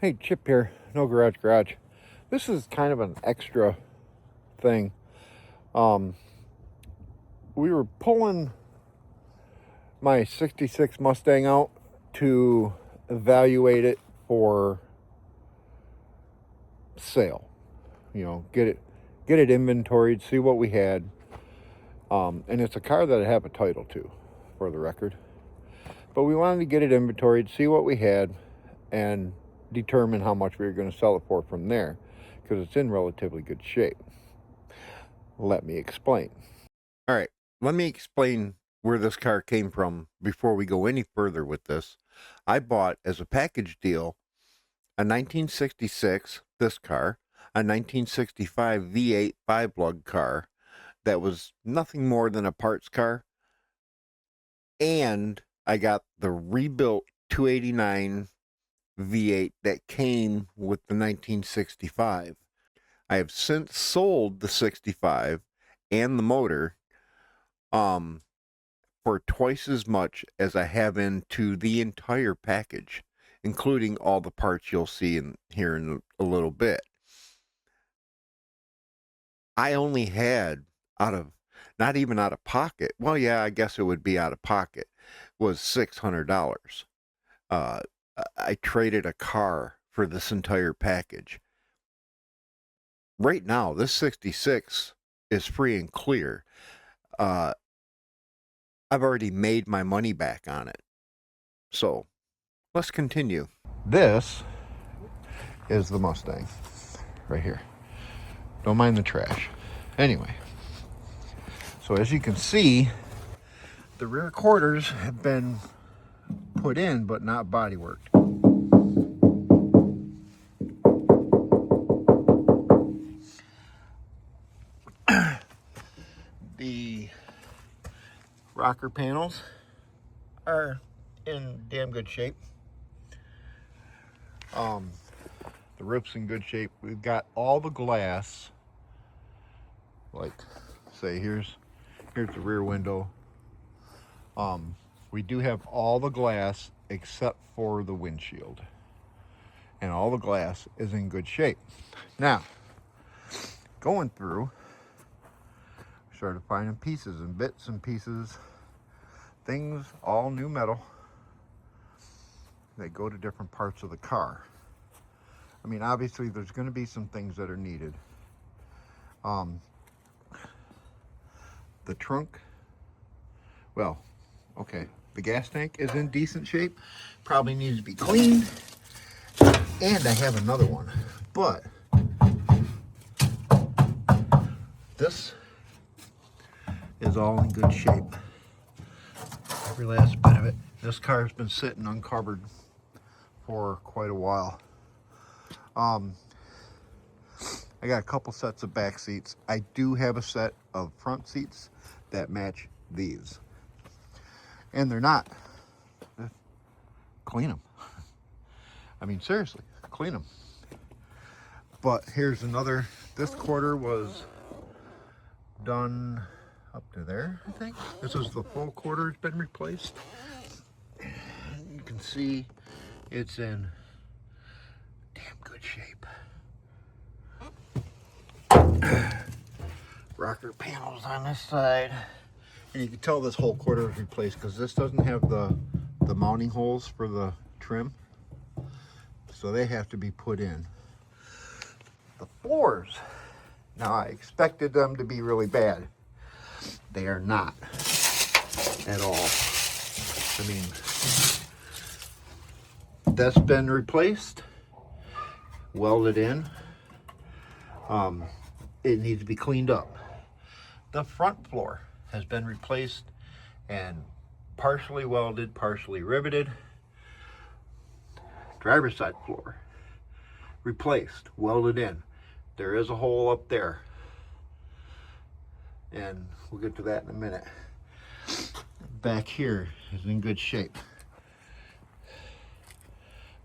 Hey, Chip here, No Garage. This is kind of an extra thing. We were pulling my 66 Mustang out to evaluate it for sale. You know, get it inventoried, see what we had. And it's a car that I have a title to, for the record. But we wanted to get it inventoried, see what we had, and determine how much we were going to sell it for from there, because it's in relatively good shape. Let me explain. All right, let me explain where this car came from before we go any further with this. I bought as a package deal a 1966, this car, a 1965 V8 5-lug car that was nothing more than a parts car, and I got the rebuilt 289 V8 that came with the 1965. I have since sold the 65 and the motor for twice as much as I have into the entire package, including all the parts you'll see in here in a little bit. I only had not even out of pocket, well, yeah, I guess it would be out of pocket, was $600. I traded a car for this entire package. Right now, this 66 is free and clear. I've already made my money back on it. So, let's continue. This is the Mustang right here. Don't mind the trash. Anyway, so as you can see, the rear quarters have been put in but not bodyworked. The rocker panels are in damn good shape. The roof's in good shape. We've got all the glass, like say here's the rear window. We do have all the glass except for the windshield, and all the glass is in good shape. Now, going through, started finding pieces and bits and pieces, things, all new metal. They go to different parts of the car. I mean, obviously there's going to be some things that are needed. The trunk, well, okay, the gas tank is in decent shape, probably needs to be cleaned, and I have another one, but this is all in good shape, every last bit of it. This car has been sitting uncovered for quite a while. I got a couple sets of back seats. I do have a set of front seats that match these, and they're not. Clean them. I mean, seriously, clean them. But here's another. This quarter was done up to there, I think. This is the full quarter. It's been replaced. You can see it's in damn good shape. Rocker panels on this side, and you can tell this whole quarter is replaced because this doesn't have the mounting holes for the trim, so they have to be put in. The floors, now I expected them to be really bad. They are not at all. I mean, that's been replaced, welded in. It needs to be cleaned up. The front floor has been replaced and partially welded, partially riveted. Driver's side floor replaced, welded in. There is a hole up there, and we'll get to that in a minute. Back here is in good shape.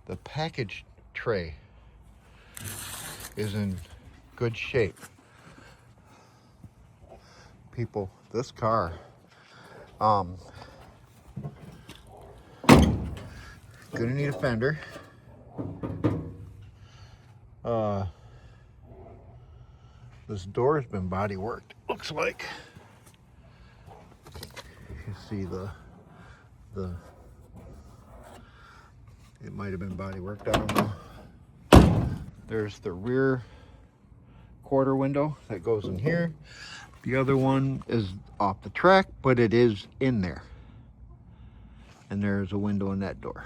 The package tray is in good shape. People, this car, gonna need a fender. This door has been body worked, looks like. You see the it might have been body worked, I don't know. There's the rear quarter window that goes in here. The other one is off the track, but it is in there. And there's a window in that door.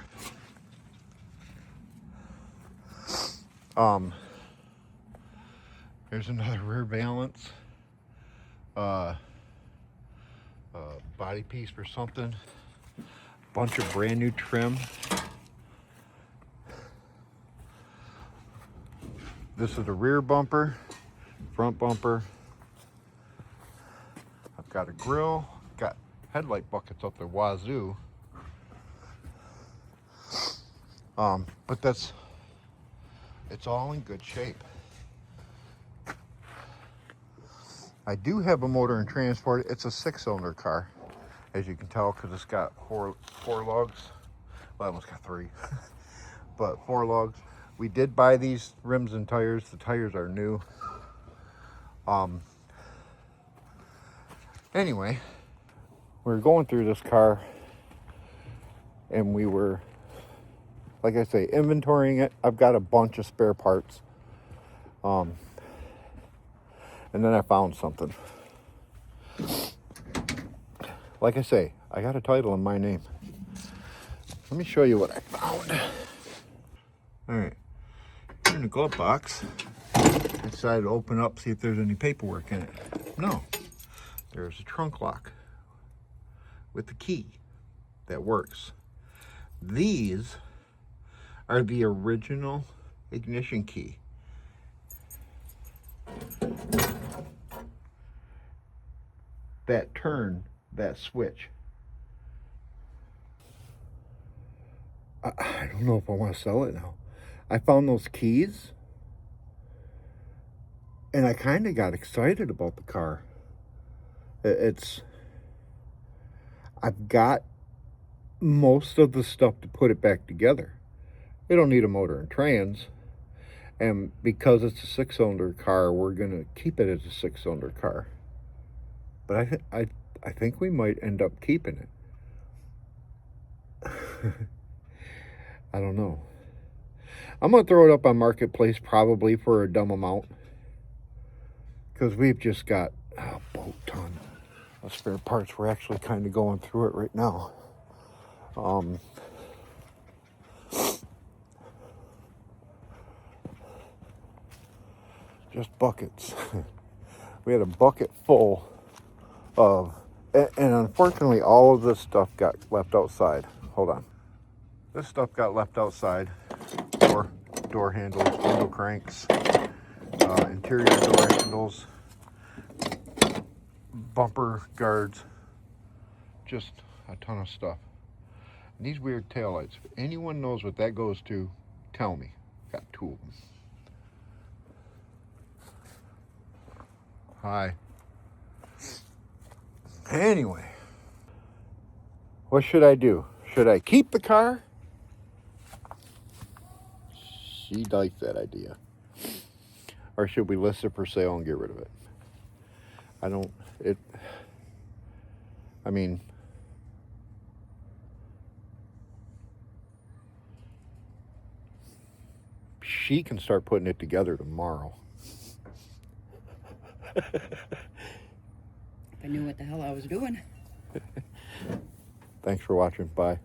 There's another rear valance. Body piece for something. Bunch of brand new trim. This is the rear bumper, front bumper. I've got a grill, got headlight buckets up the wazoo. But it's all in good shape. I do have a motor and transport. It's a 6-cylinder car, as you can tell, because it's got four lugs. Well, I almost got 3, but 4 lugs. We did buy these rims and tires. The tires are new. Anyway, we were going through this car, and we were, like I say, inventorying it. I've got a bunch of spare parts. And then I found something. Like I say, I got a title in my name. Let me show you what I found. All right, here in the glove box, I decided to open up, see if there's any paperwork in it. No, there's a trunk lock with the key that works. These are the original ignition key. That turn, that switch. I don't know if I want to sell it now. I found those keys and I kind of got excited about the car. I've got most of the stuff to put it back together. It don't need a motor and trans. And because it's a 6-cylinder car, we're going to keep it as a 6-cylinder car. But I think we might end up keeping it. I don't know. I'm going to throw it up on Marketplace probably for a dumb amount. Because we've just got a boat ton of spare parts. We're actually kind of going through it right now. Just buckets. We had a bucket full of, and unfortunately all of this stuff got left outside. Hold on. This stuff got left outside. Door handles, window cranks, interior door handles, bumper guards, just a ton of stuff. And these weird taillights, if anyone knows what that goes to, tell me. Got 2 of them. Hi. Anyway, what should I do? Should I keep the car? She likes that idea. Or should we list it for sale and get rid of it? I mean, she can start putting it together tomorrow. If I knew what the hell I was doing. Thanks for watching. Bye.